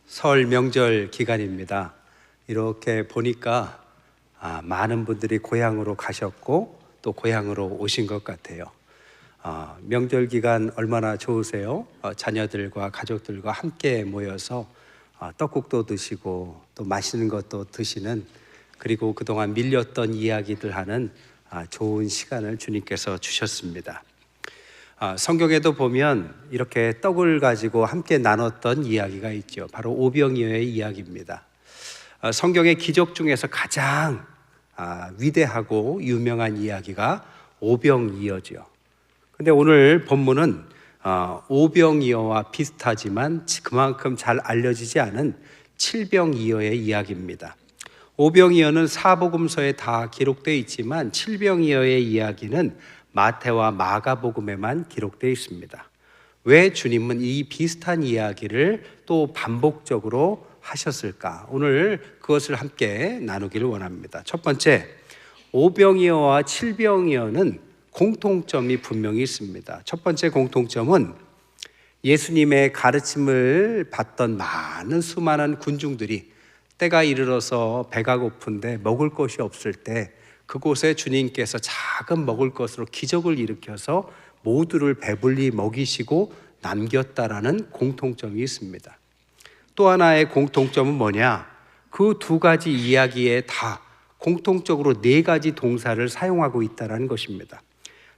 설 명절 기간입니다. 이렇게 보니까 많은 분들이 고향으로 가셨고 또 고향으로 오신 것 같아요. 명절 기간 얼마나 좋으세요? 자녀들과 가족들과 함께 모여서 떡국도 드시고 또 맛있는 것도 드시는, 그리고 그동안 밀렸던 이야기들 하는 좋은 시간을 주님께서 주셨습니다. 성경에도 보면 이렇게 떡을 가지고 함께 나눴던 이야기가 있죠. 바로 오병이어의 이야기입니다. 성경의 기적 중에서 가장 위대하고 유명한 이야기가 오병이어죠. 근데 오늘 본문은 오병이어와 비슷하지만 그만큼 잘 알려지지 않은 칠병이어의 이야기입니다. 오병이어는 사복음서에 다 기록되어 있지만 칠병이어의 이야기는 마태와 마가복음에만 기록되어 있습니다. 왜 주님은 이 비슷한 이야기를 또 반복적으로 하셨을까? 오늘 그것을 함께 나누기를 원합니다. 첫 번째, 오병이어와 칠병이어는 공통점이 분명히 있습니다. 첫 번째 공통점은 예수님의 가르침을 받던 수많은 군중들이 때가 이르러서 배가 고픈데 먹을 것이 없을 때 그곳에 주님께서 작은 먹을 것으로 기적을 일으켜서 모두를 배불리 먹이시고 남겼다라는 공통점이 있습니다. 또 하나의 공통점은 뭐냐? 그 두 가지 이야기에 다 공통적으로 네 가지 동사를 사용하고 있다는 것입니다.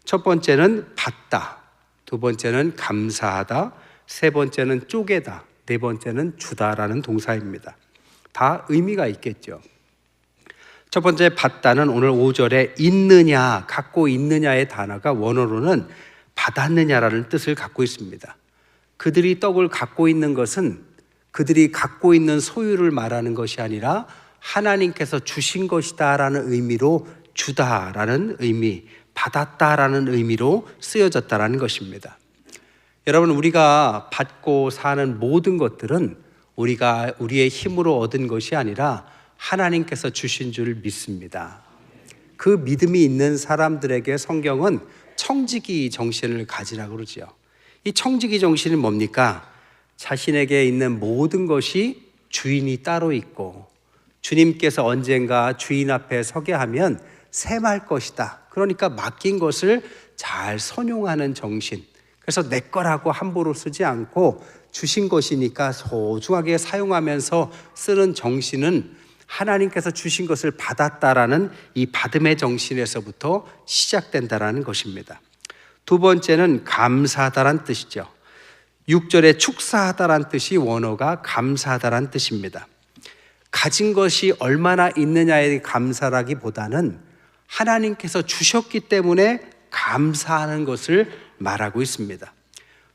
첫 번째는 받다, 두 번째는 감사하다, 세 번째는 쪼개다, 네 번째는 주다라는 동사입니다. 다 의미가 있겠죠. 첫 번째 받다는 오늘 5절에 있느냐, 갖고 있느냐의 단어가 원어로는 받았느냐라는 뜻을 갖고 있습니다. 그들이 떡을 갖고 있는 것은 그들이 갖고 있는 소유를 말하는 것이 아니라 하나님께서 주신 것이다라는 의미로 주다라는 의미, 받았다라는 의미로 쓰여졌다라는 것입니다. 여러분, 우리가 받고 사는 모든 것들은 우리가 우리의 힘으로 얻은 것이 아니라 하나님께서 주신 줄 믿습니다. 그 믿음이 있는 사람들에게 성경은 청지기 정신을 가지라고 그러죠. 이 청지기 정신이 뭡니까? 자신에게 있는 모든 것이 주인이 따로 있고 주님께서 언젠가 주인 앞에 서게 하면 셈할 것이다. 그러니까 맡긴 것을 잘 선용하는 정신. 그래서 내 거라고 함부로 쓰지 않고 주신 것이니까 소중하게 사용하면서 쓰는 정신은 하나님께서 주신 것을 받았다라는 이 받음의 정신에서부터 시작된다라는 것입니다. 두 번째는 감사하다란 뜻이죠. 6절에 축사하다란 뜻이 원어가 감사하다란 뜻입니다. 가진 것이 얼마나 있느냐에 감사라기보다는 하나님께서 주셨기 때문에 감사하는 것을 말하고 있습니다.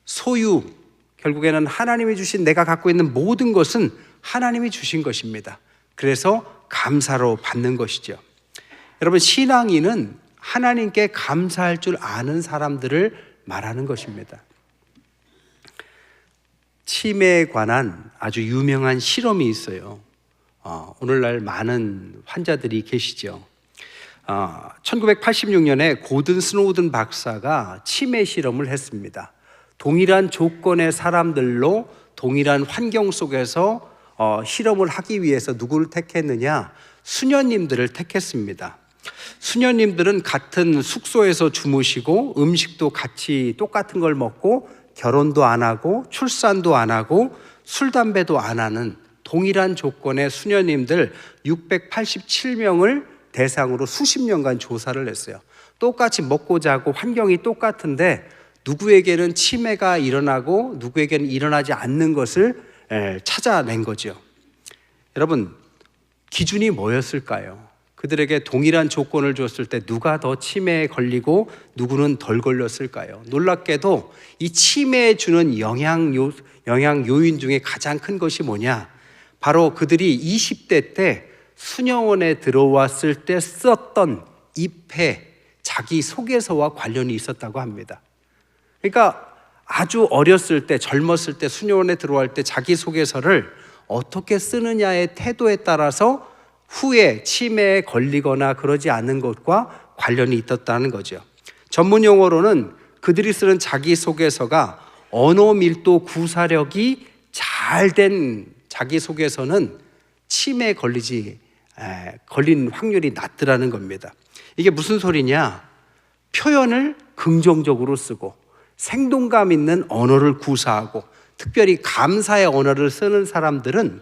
소유, 결국에는 하나님이 주신, 내가 갖고 있는 모든 것은 하나님이 주신 것입니다. 그래서 감사로 받는 것이죠. 여러분, 신앙인은 하나님께 감사할 줄 아는 사람들을 말하는 것입니다. 치매에 관한 아주 유명한 실험이 있어요. 오늘날 많은 환자들이 계시죠. 1986년에 고든 스노우든 박사가 치매 실험을 했습니다. 동일한 조건의 사람들로 동일한 환경 속에서 실험을 하기 위해서 누구를 택했느냐? 수녀님들을 택했습니다. 수녀님들은 같은 숙소에서 주무시고 음식도 같이 똑같은 걸 먹고 결혼도 안 하고 출산도 안 하고 술, 담배도 안 하는 동일한 조건의 수녀님들 687명을 대상으로 수십 년간 조사를 했어요. 똑같이 먹고 자고 환경이 똑같은데 누구에게는 치매가 일어나고 누구에게는 일어나지 않는 것을 찾아낸 거죠. 여러분, 기준이 뭐였을까요? 그들에게 동일한 조건을 줬을 때 누가 더 치매에 걸리고 누구는 덜 걸렸을까요? 놀랍게도 이 치매에 주는 영향 요인 중에 가장 큰 것이 뭐냐? 바로 그들이 20대 때 수녀원에 들어왔을 때 썼던 입회, 자기소개서와 관련이 있었다고 합니다. 그러니까 아주 어렸을 때, 젊었을 때 수녀원에 들어갈 때 자기소개서를 어떻게 쓰느냐의 태도에 따라서 후에 치매에 걸리거나 그러지 않는 것과 관련이 있었다는 거죠. 전문 용어로는 그들이 쓰는 자기소개서가 언어 밀도 구사력이 잘 된 자기속에서는 치매에 걸린 확률이 낮더라는 겁니다. 이게 무슨 소리냐? 표현을 긍정적으로 쓰고 생동감 있는 언어를 구사하고 특별히 감사의 언어를 쓰는 사람들은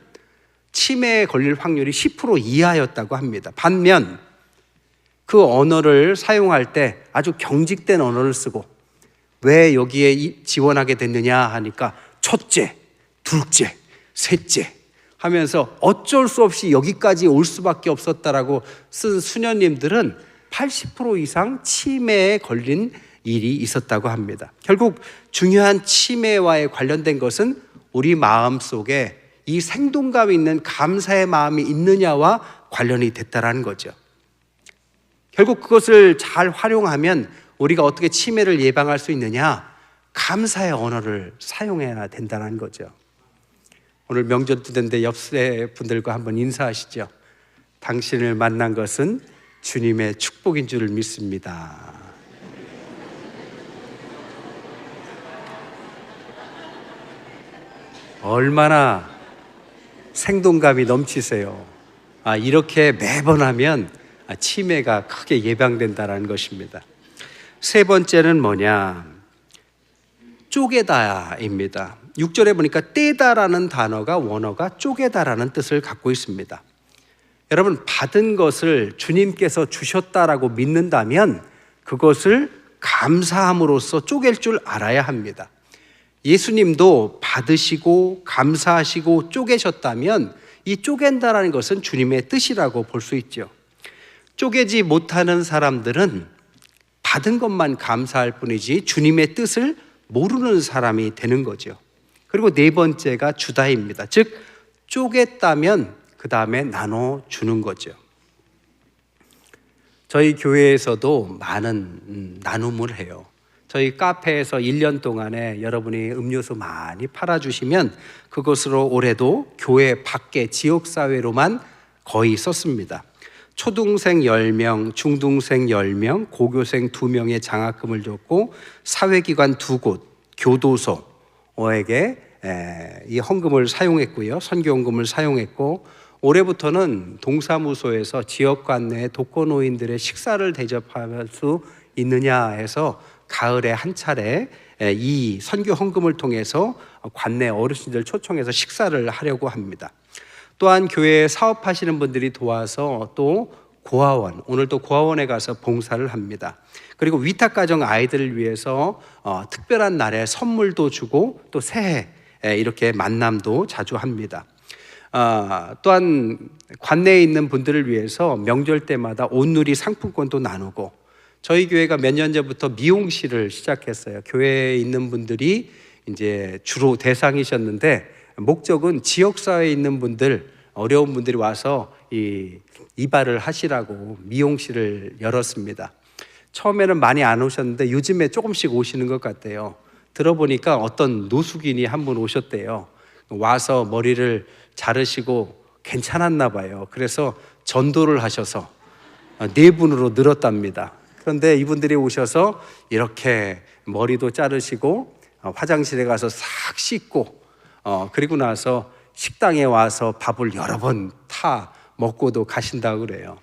치매에 걸릴 확률이 10% 이하였다고 합니다. 반면 그 언어를 사용할 때 아주 경직된 언어를 쓰고 왜 여기에 지원하게 됐느냐 하니까 첫째, 둘째, 셋째 하면서 어쩔 수 없이 여기까지 올 수밖에 없었다라고 쓴 수녀님들은 80% 이상 치매에 걸린 일이 있었다고 합니다. 결국 중요한 치매와의 관련된 것은 우리 마음 속에 이 생동감 있는 감사의 마음이 있느냐와 관련이 됐다라는 거죠. 결국 그것을 잘 활용하면 우리가 어떻게 치매를 예방할 수 있느냐? 감사의 언어를 사용해야 된다는 거죠. 오늘 명절도 됐는데 옆세 분들과 한번 인사하시죠. 당신을 만난 것은 주님의 축복인 줄 믿습니다. 얼마나 생동감이 넘치세요. 이렇게 매번 하면 치매가 크게 예방된다는 것입니다. 세 번째는 뭐냐? 쪼개다입니다. 6절에 보니까 떼다라는 단어가 원어가 쪼개다라는 뜻을 갖고 있습니다. 여러분, 받은 것을 주님께서 주셨다라고 믿는다면 그것을 감사함으로써 쪼갤 줄 알아야 합니다. 예수님도 받으시고 감사하시고 쪼개셨다면 이 쪼갠다라는 것은 주님의 뜻이라고 볼 수 있죠. 쪼개지 못하는 사람들은 받은 것만 감사할 뿐이지 주님의 뜻을 모르는 사람이 되는 거죠. 그리고 네 번째가 주다입니다. 즉 쪼갰다면 그 다음에 나눠주는 거죠. 저희 교회에서도 많은 나눔을 해요. 저희 카페에서 1년 동안에 여러분이 음료수 많이 팔아주시면 그것으로 올해도 교회 밖에 지역사회로만 거의 썼습니다. 초등생 10명, 중등생 10명, 고교생 2명의 장학금을 줬고 사회기관 2곳, 교도소에게 이 헌금을 사용했고요. 선교헌금을 사용했고 올해부터는 동사무소에서 지역관내 독거노인들의 식사를 대접할 수 있느냐 해서 가을에 한 차례 이 선교 헌금을 통해서 관내 어르신들 초청해서 식사를 하려고 합니다. 또한 교회에 사업하시는 분들이 도와서 또 고아원, 오늘도 고아원에 가서 봉사를 합니다. 그리고 위탁가정 아이들을 위해서 특별한 날에 선물도 주고 또 새해 이렇게 만남도 자주 합니다. 또한 관내에 있는 분들을 위해서 명절 때마다 온누리 상품권도 나누고 저희 교회가 몇 년 전부터 미용실을 시작했어요. 교회에 있는 분들이 이제 주로 대상이셨는데 목적은 지역사회에 있는 분들, 어려운 분들이 와서 이발을 하시라고 미용실을 열었습니다. 처음에는 많이 안 오셨는데 요즘에 조금씩 오시는 것 같아요. 들어보니까 어떤 노숙인이 한 분 오셨대요. 와서 머리를 자르시고 괜찮았나 봐요. 그래서 전도를 하셔서 4분으로 늘었답니다. 그런데 이분들이 오셔서 이렇게 머리도 자르시고 화장실에 가서 싹 씻고 그리고 나서 식당에 와서 밥을 여러 번 타 먹고도 가신다고 그래요.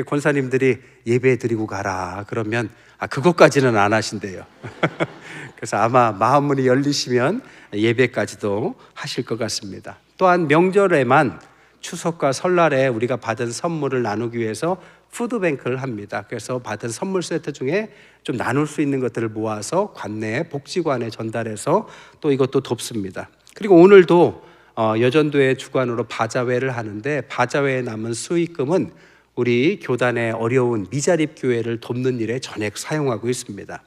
권사님들이 예배 드리고 가라 그러면 그것까지는 안 하신대요. 그래서 아마 마음문이 열리시면 예배까지도 하실 것 같습니다. 또한 명절에만 추석과 설날에 우리가 받은 선물을 나누기 위해서 푸드뱅크를 합니다. 그래서 받은 선물 세트 중에 좀 나눌 수 있는 것들을 모아서 관내 복지관에 전달해서 또 이것도 돕습니다. 그리고 오늘도 여전도의 주관으로 바자회를 하는데 바자회에 남은 수익금은 우리 교단의 어려운 미자립 교회를 돕는 일에 전액 사용하고 있습니다.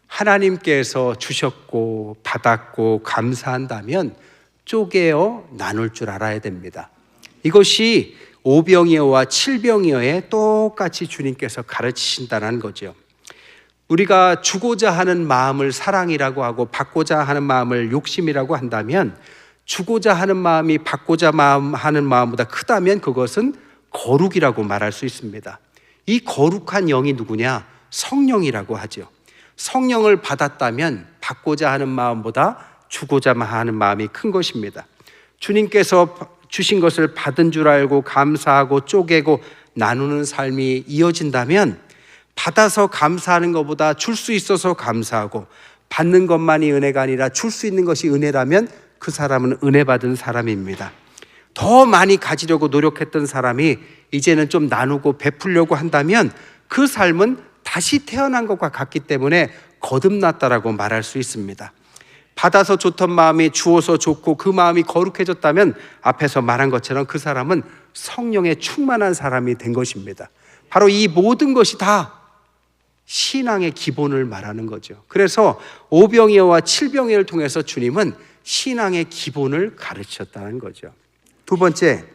하나님께서 주셨고 받았고 감사한다면 쪼개어 나눌 줄 알아야 됩니다. 이것이 오병이어와 칠병이어에 똑같이 주님께서 가르치신다는 거죠. 우리가 주고자 하는 마음을 사랑이라고 하고 받고자 하는 마음을 욕심이라고 한다면 주고자 하는 마음이 받고자 하는 마음보다 크다면 그것은 거룩이라고 말할 수 있습니다. 이 거룩한 영이 누구냐? 성령이라고 하죠. 성령을 받았다면 받고자 하는 마음보다 주고자 하는 마음이 큰 것입니다. 주님께서 주신 것을 받은 줄 알고 감사하고 쪼개고 나누는 삶이 이어진다면, 받아서 감사하는 것보다 줄 수 있어서 감사하고 받는 것만이 은혜가 아니라 줄 수 있는 것이 은혜라면 그 사람은 은혜 받은 사람입니다. 더 많이 가지려고 노력했던 사람이 이제는 좀 나누고 베풀려고 한다면 그 삶은 다시 태어난 것과 같기 때문에 거듭났다라고 말할 수 있습니다. 받아서 좋던 마음이 주어서 좋고 그 마음이 거룩해졌다면 앞에서 말한 것처럼 그 사람은 성령에 충만한 사람이 된 것입니다. 바로 이 모든 것이 다 신앙의 기본을 말하는 거죠. 그래서 오병이어와 칠병이어를 통해서 주님은 신앙의 기본을 가르쳤다는 거죠. 두 번째,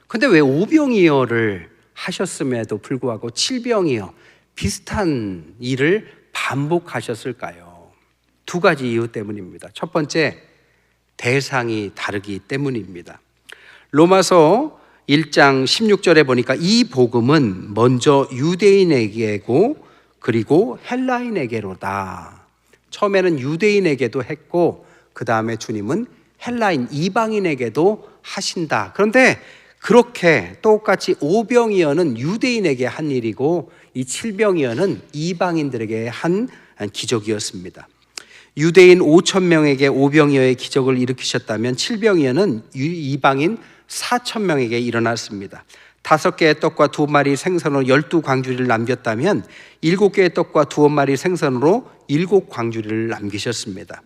근데 왜 오병이어를 하셨음에도 불구하고 칠병이어 비슷한 일을 반복하셨을까요? 두 가지 이유 때문입니다. 첫 번째, 대상이 다르기 때문입니다. 로마서 1장 16절에 보니까 이 복음은 먼저 유대인에게고 그리고 헬라인에게로다. 처음에는 유대인에게도 했고 그 다음에 주님은 헬라인 이방인에게도 하신다. 그런데 그렇게 똑같이 오병이어는 유대인에게 한 일이고 이 칠병이어는 이방인들에게 한 기적이었습니다. 유대인 5,000명에게 오병이어의 기적을 일으키셨다면 칠병이어는 이방인 4,000명에게 일어났습니다. 5개의 떡과 2마리 생선으로 12광주리를 남겼다면 7개의 떡과 2마리 생선으로 7광주리를 남기셨습니다.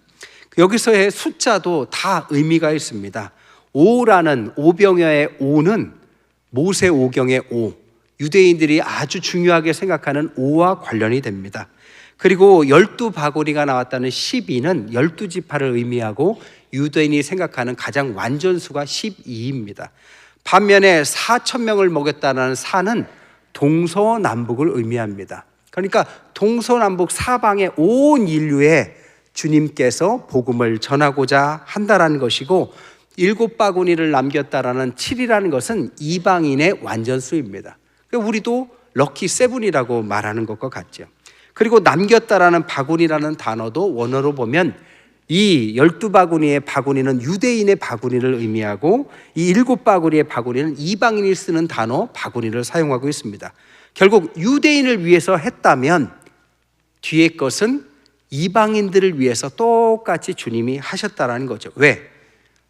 여기서의 숫자도 다 의미가 있습니다. 5라는 오병이어의 5는 모세 오경의 5, 유대인들이 아주 중요하게 생각하는 5와 관련이 됩니다. 그리고 12바구니가 나왔다는 12는 12지파를 의미하고 유대인이 생각하는 가장 완전수가 12입니다. 반면에 4,000명을 먹였다는 4는 동서남북을 의미합니다. 그러니까 동서남북 사방의 온 인류에 주님께서 복음을 전하고자 한다라는 것이고 7바구니를 남겼다라는 7이라는 것은 이방인의 완전수입니다. 우리도 럭키 세븐이라고 말하는 것과 같죠. 그리고 남겼다라는 바구니라는 단어도 원어로 보면 이 12바구니의 바구니는 유대인의 바구니를 의미하고 이 7바구니의 바구니는 이방인이 쓰는 단어 바구니를 사용하고 있습니다. 결국 유대인을 위해서 했다면 뒤에 것은 이방인들을 위해서 똑같이 주님이 하셨다라는 거죠. 왜?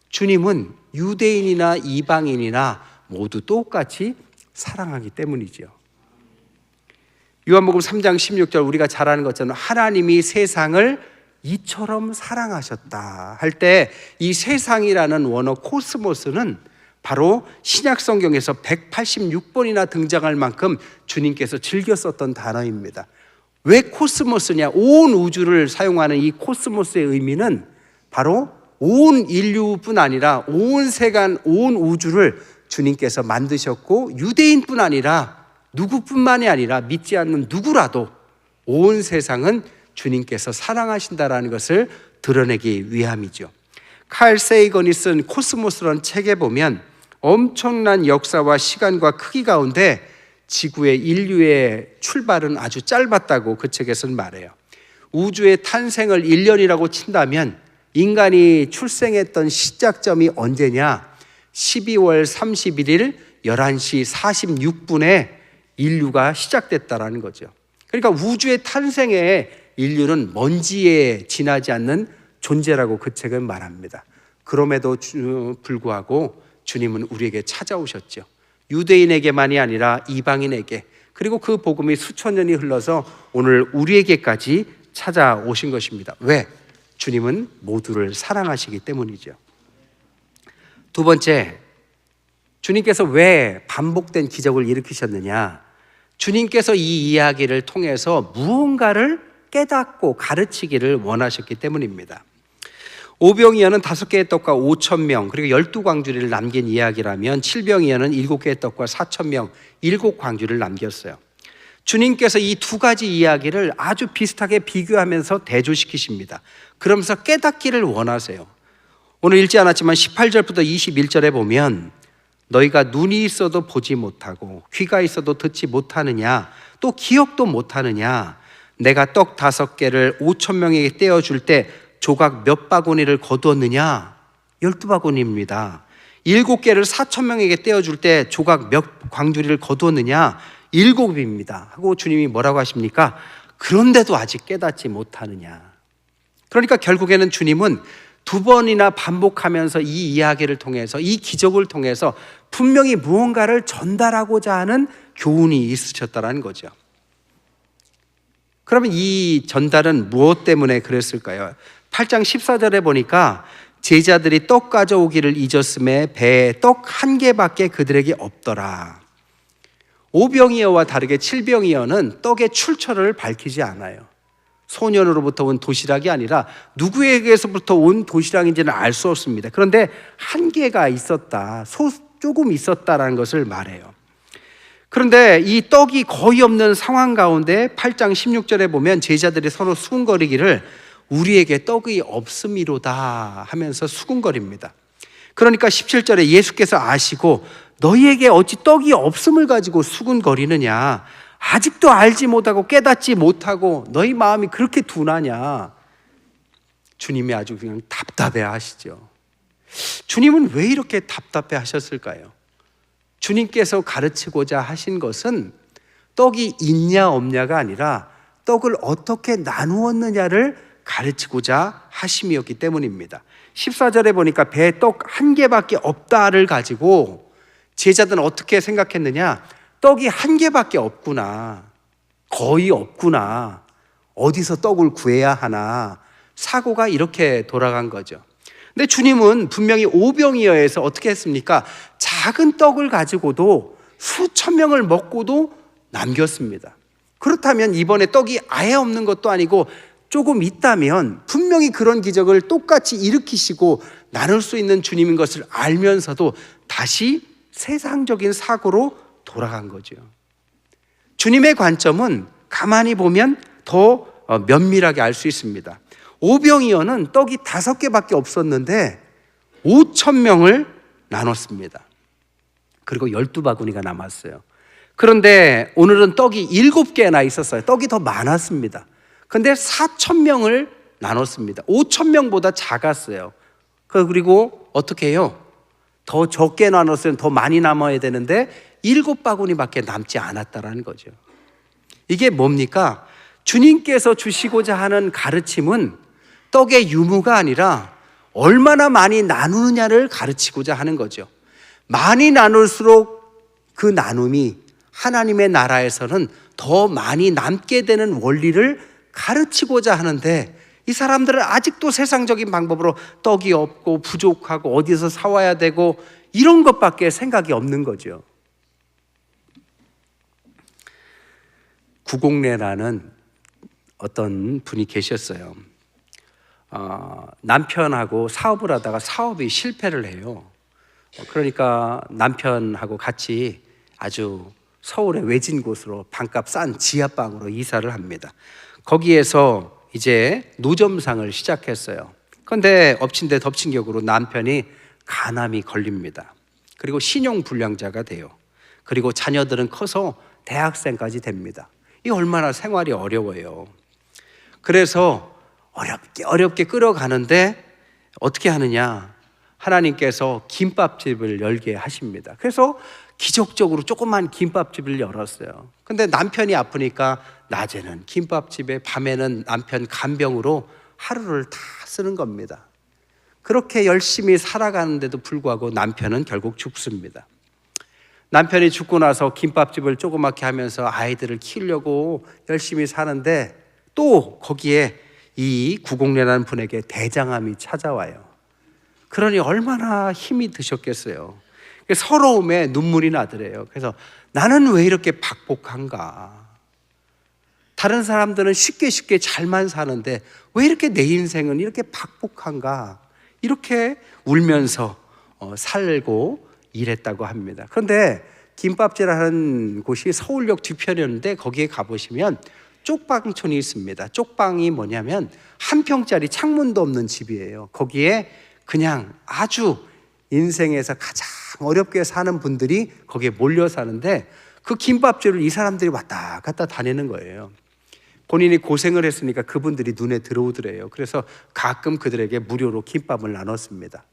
주님은 유대인이나 이방인이나 모두 똑같이 사랑하기 때문이죠. 요한복음 3장 16절 우리가 잘 아는 것처럼 하나님이 세상을 이처럼 사랑하셨다 할 때 이 세상이라는 원어 코스모스는 바로 신약 성경에서 186번이나 등장할 만큼 주님께서 즐겨 썼던 단어입니다. 왜 코스모스냐? 온 우주를 사용하는 이 코스모스의 의미는 바로 온 인류뿐 아니라 온 세간, 온 우주를 주님께서 만드셨고 유대인뿐 아니라 누구뿐만이 아니라 믿지 않는 누구라도 온 세상은 주님께서 사랑하신다라는 것을 드러내기 위함이죠. 칼 세이건이 쓴 코스모스라는 책에 보면 엄청난 역사와 시간과 크기 가운데 지구의 인류의 출발은 아주 짧았다고 그 책에서는 말해요. 우주의 탄생을 1년이라고 친다면 인간이 출생했던 시작점이 언제냐? 12월 31일 11시 46분에 인류가 시작됐다라는 거죠. 그러니까 우주의 탄생에 인류는 먼지에 지나지 않는 존재라고 그 책은 말합니다. 그럼에도 불구하고 주님은 우리에게 찾아오셨죠. 유대인에게만이 아니라 이방인에게, 그리고 그 복음이 수천 년이 흘러서 오늘 우리에게까지 찾아오신 것입니다. 왜? 주님은 모두를 사랑하시기 때문이죠. 두 번째, 주님께서 왜 반복된 기적을 일으키셨느냐? 주님께서 이 이야기를 통해서 무언가를 깨닫고 가르치기를 원하셨기 때문입니다. 오병이어는 5개의 떡과 5,000명 그리고 12광주리를 남긴 이야기라면 칠병이어는 7개의 떡과 4,000명 7광주리를 남겼어요. 주님께서 이 두 가지 이야기를 아주 비슷하게 비교하면서 대조시키십니다. 그러면서 깨닫기를 원하세요. 오늘 읽지 않았지만 18절부터 21절에 보면 너희가 눈이 있어도 보지 못하고 귀가 있어도 듣지 못하느냐, 또 기억도 못하느냐? 내가 떡 5개를 5,000명에게 떼어줄 때 조각 몇 바구니를 거두었느냐? 12바구니입니다. 7개를 4,000명에게 떼어줄 때 조각 몇 광주리를 거두었느냐? 7입니다. 하고 주님이 뭐라고 하십니까? 그런데도 아직 깨닫지 못하느냐? 그러니까 결국에는 주님은 2번이나 반복하면서 이 이야기를 통해서, 이 기적을 통해서 분명히 무언가를 전달하고자 하는 교훈이 있으셨다는 거죠. 그러면 이 전달은 무엇 때문에 그랬을까요? 8장 14절에 보니까 제자들이 떡 가져오기를 잊었음에 배에 떡 1개밖에 그들에게 없더라. 5병이어와 다르게 7병이어는 떡의 출처를 밝히지 않아요. 소년으로부터 온 도시락이 아니라 누구에게서부터 온 도시락인지는 알 수 없습니다. 그런데 1개가 있었다, 조금 있었다라는 것을 말해요. 그런데 이 떡이 거의 없는 상황 가운데 8장 16절에 보면 제자들이 서로 수군거리기를 우리에게 떡이 없음이로다 하면서 수군거립니다. 그러니까 17절에 예수께서 아시고 너희에게 어찌 떡이 없음을 가지고 수군거리느냐, 아직도 알지 못하고 깨닫지 못하고 너희 마음이 그렇게 둔하냐. 주님이 아주 그냥 답답해 하시죠. 주님은 왜 이렇게 답답해 하셨을까요? 주님께서 가르치고자 하신 것은 떡이 있냐 없냐가 아니라 떡을 어떻게 나누었느냐를 가르치고자 하심이었기 때문입니다. 14절에 보니까 배에 떡 1개밖에 없다를 가지고 제자들은 어떻게 생각했느냐? 떡이 1개밖에 없구나, 거의 없구나, 어디서 떡을 구해야 하나, 사고가 이렇게 돌아간 거죠. 근데 주님은 분명히 5병이어에서 어떻게 했습니까? 작은 떡을 가지고도 수천 명을 먹고도 남겼습니다. 그렇다면 이번에 떡이 아예 없는 것도 아니고 조금 있다면 분명히 그런 기적을 똑같이 일으키시고 나눌 수 있는 주님인 것을 알면서도 다시 세상적인 사고로 돌아간 거죠. 주님의 관점은 가만히 보면 더 면밀하게 알 수 있습니다. 5병이어는 떡이 5개밖에 없었는데 5,000명을 나눴습니다. 그리고 12바구니가 남았어요. 그런데 오늘은 떡이 7개나 있었어요. 떡이 더 많았습니다. 그런데 4,000명을 나눴습니다. 5,000명보다 작았어요. 그리고 어떻게 해요? 더 적게 나눴으면 더 많이 남아야 되는데 7바구니밖에 남지 않았다라는 거죠. 이게 뭡니까? 주님께서 주시고자 하는 가르침은 떡의 유무가 아니라 얼마나 많이 나누느냐를 가르치고자 하는 거죠. 많이 나눌수록 그 나눔이 하나님의 나라에서는 더 많이 남게 되는 원리를 가르치고자 하는데, 이 사람들은 아직도 세상적인 방법으로 떡이 없고 부족하고 어디서 사와야 되고 이런 것밖에 생각이 없는 거죠. 구공래라는 어떤 분이 계셨어요. 남편하고 사업을 하다가 사업이 실패를 해요. 그러니까 남편하고 같이 아주 서울의 외진 곳으로 반값 싼 지하방으로 이사를 합니다. 거기에서 이제 노점상을 시작했어요. 그런데 엎친 데 덮친 격으로 남편이 간암이 걸립니다. 그리고 신용불량자가 돼요. 그리고 자녀들은 커서 대학생까지 됩니다. 이 얼마나 생활이 어려워요. 그래서 어렵게 끌어가는데 어떻게 하느냐? 하나님께서 김밥집을 열게 하십니다. 그래서 기적적으로 조그만 김밥집을 열었어요. 근데 남편이 아프니까 낮에는 김밥집에, 밤에는 남편 간병으로 하루를 다 쓰는 겁니다. 그렇게 열심히 살아가는데도 불구하고 남편은 결국 죽습니다. 남편이 죽고 나서 김밥집을 조그맣게 하면서 아이들을 키우려고 열심히 사는데 또 거기에 이 구공래라는 분에게 대장암이 찾아와요. 그러니 얼마나 힘이 드셨겠어요. 서러움에 눈물이 나더래요. 그래서 나는 왜 이렇게 박복한가? 다른 사람들은 쉽게 잘만 사는데 왜 이렇게 내 인생은 이렇게 박복한가? 이렇게 울면서 살고 일했다고 합니다. 그런데 김밥집이라는 곳이 서울역 뒤편이었는데 거기에 가보시면 쪽방촌이 있습니다. 쪽방이 뭐냐면 한 평짜리 창문도 없는 집이에요. 거기에 그냥 아주 인생에서 가장 어렵게 사는 분들이 거기에 몰려 사는데 그 김밥집을 이 사람들이 왔다 갔다 다니는 거예요. 본인이 고생을 했으니까 그분들이 눈에 들어오더래요. 그래서 가끔 그들에게 무료로 김밥을 나눴습니다.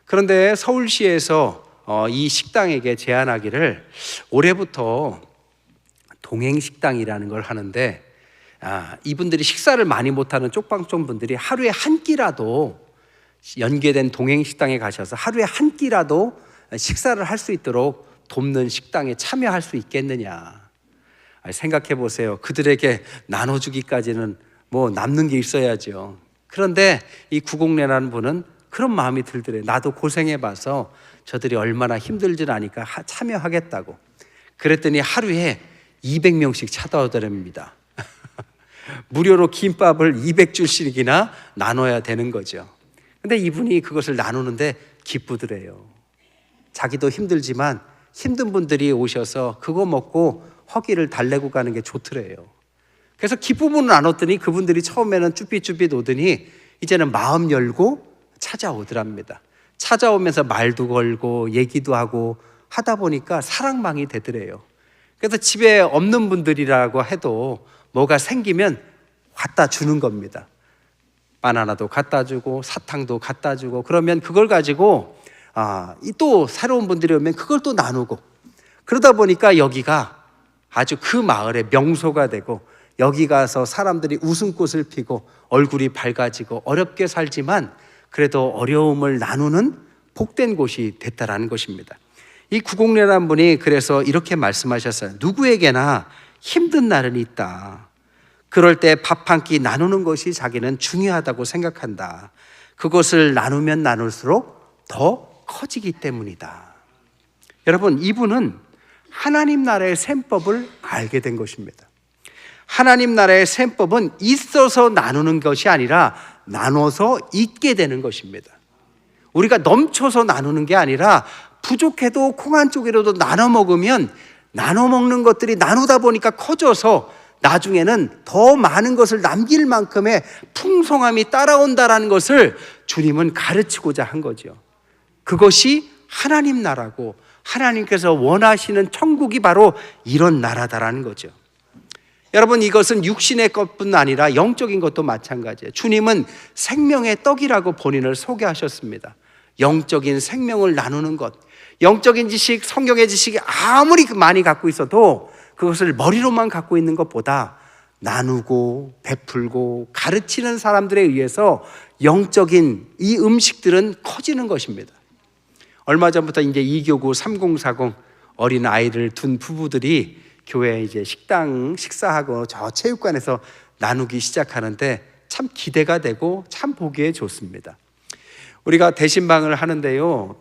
그런데 서울시에서 이 식당에게 제안하기를 올해부터 동행식당이라는 걸 하는데, 이분들이 식사를 많이 못하는 쪽방촌 분들이 하루에 한 끼라도 연계된 동행식당에 가셔서 하루에 한 끼라도 식사를 할 수 있도록 돕는 식당에 참여할 수 있겠느냐. 생각해 보세요. 그들에게 나눠주기까지는 뭐 남는 게 있어야죠. 그런데 이 구공래라는 분은 그런 마음이 들더래요. 나도 고생해봐서 저들이 얼마나 힘들지 아니까 참여하겠다고. 그랬더니 하루에 200명씩 찾아오더랍니다. 무료로 김밥을 200줄씩이나 나눠야 되는 거죠. 근데 이분이 그것을 나누는데 기쁘더래요. 자기도 힘들지만 힘든 분들이 오셔서 그거 먹고 허기를 달래고 가는 게 좋더래요. 그래서 기쁨을 나눴더니 그분들이 처음에는 쭈삣쭈삣 오더니 이제는 마음 열고 찾아오더랍니다. 찾아오면서 말도 걸고 얘기도 하고 하다 보니까 사랑방이 되더래요. 그래서 집에 없는 분들이라고 해도 뭐가 생기면 갖다 주는 겁니다. 바나나도 갖다 주고 사탕도 갖다 주고, 그러면 그걸 가지고 또 새로운 분들이 오면 그걸 또 나누고, 그러다 보니까 여기가 아주 그 마을의 명소가 되고, 여기 가서 사람들이 웃음꽃을 피고 얼굴이 밝아지고 어렵게 살지만 그래도 어려움을 나누는 복된 곳이 됐다라는 것입니다. 이 구공래라는 분이 그래서 이렇게 말씀하셨어요. 누구에게나 힘든 날은 있다. 그럴 때 밥 한 끼 나누는 것이 자기는 중요하다고 생각한다. 그것을 나누면 나눌수록 더 커지기 때문이다. 여러분, 이분은 하나님 나라의 셈법을 알게 된 것입니다. 하나님 나라의 셈법은 있어서 나누는 것이 아니라 나눠서 있게 되는 것입니다. 우리가 넘쳐서 나누는 게 아니라 부족해도 콩 한 쪽이라도 나눠 먹으면 나눠 먹는 것들이 나누다 보니까 커져서 나중에는 더 많은 것을 남길 만큼의 풍성함이 따라온다라는 것을 주님은 가르치고자 한 거죠. 그것이 하나님 나라고 하나님께서 원하시는 천국이 바로 이런 나라다라는 거죠. 여러분, 이것은 육신의 것뿐 아니라 영적인 것도 마찬가지예요. 주님은 생명의 떡이라고 본인을 소개하셨습니다. 영적인 생명을 나누는 것, 영적인 지식, 성경의 지식이 아무리 많이 갖고 있어도 그것을 머리로만 갖고 있는 것보다 나누고 베풀고 가르치는 사람들에 의해서 영적인 이 음식들은 커지는 것입니다. 얼마 전부터 이제 2교구 3040 어린 아이를 둔 부부들이 교회 이제 식사하고 저 체육관에서 나누기 시작하는데 참 기대가 되고 참 보기에 좋습니다. 우리가 대신방을 하는데요,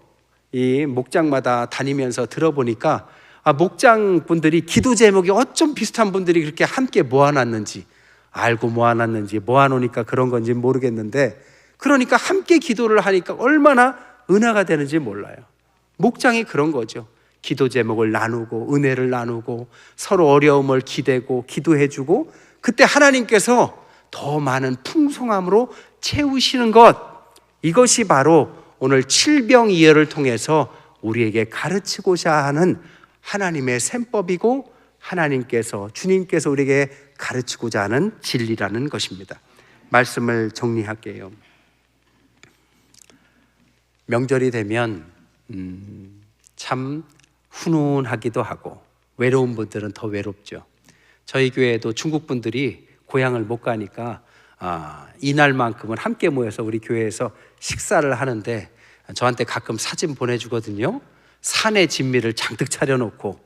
이 목장마다 다니면서 들어보니까 목장 분들이 기도 제목이 어쩜 비슷한 분들이 그렇게 함께 모아놨는지, 알고 모아놨는지 모아놓으니까 그런 건지 모르겠는데, 그러니까 함께 기도를 하니까 얼마나 은혜가 되는지 몰라요. 목장이 그런 거죠. 기도 제목을 나누고 은혜를 나누고 서로 어려움을 기대고 기도해주고, 그때 하나님께서 더 많은 풍성함으로 채우시는 것, 이것이 바로 오늘 칠병이어를 통해서 우리에게 가르치고자 하는 하나님의 셈법이고, 하나님께서, 주님께서 우리에게 가르치고자 하는 진리라는 것입니다. 말씀을 정리할게요. 명절이 되면 참 훈훈하기도 하고 외로운 분들은 더 외롭죠. 저희 교회에도 중국 분들이 고향을 못 가니까 이날만큼은 함께 모여서 우리 교회에서 식사를 하는데 저한테 가끔 사진 보내주거든요. 산에 진미를 잔뜩 차려놓고,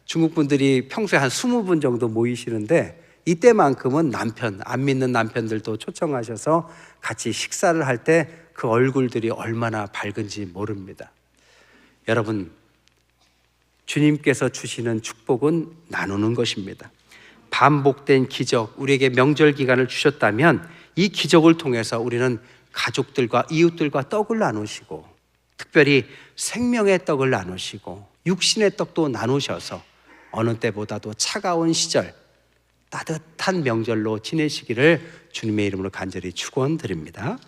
중국 분들이 평소에 한 20분 정도 모이시는데 이때만큼은 안 믿는 남편들도 초청하셔서 같이 식사를 할 때 그 얼굴들이 얼마나 밝은지 모릅니다. 여러분, 주님께서 주시는 축복은 나누는 것입니다. 반복된 기적, 우리에게 명절 기간을 주셨다면 이 기적을 통해서 우리는 가족들과 이웃들과 떡을 나누시고, 특별히 생명의 떡을 나누시고 육신의 떡도 나누셔서 어느 때보다도 차가운 시절 따뜻한 명절로 지내시기를 주님의 이름으로 간절히 축원드립니다.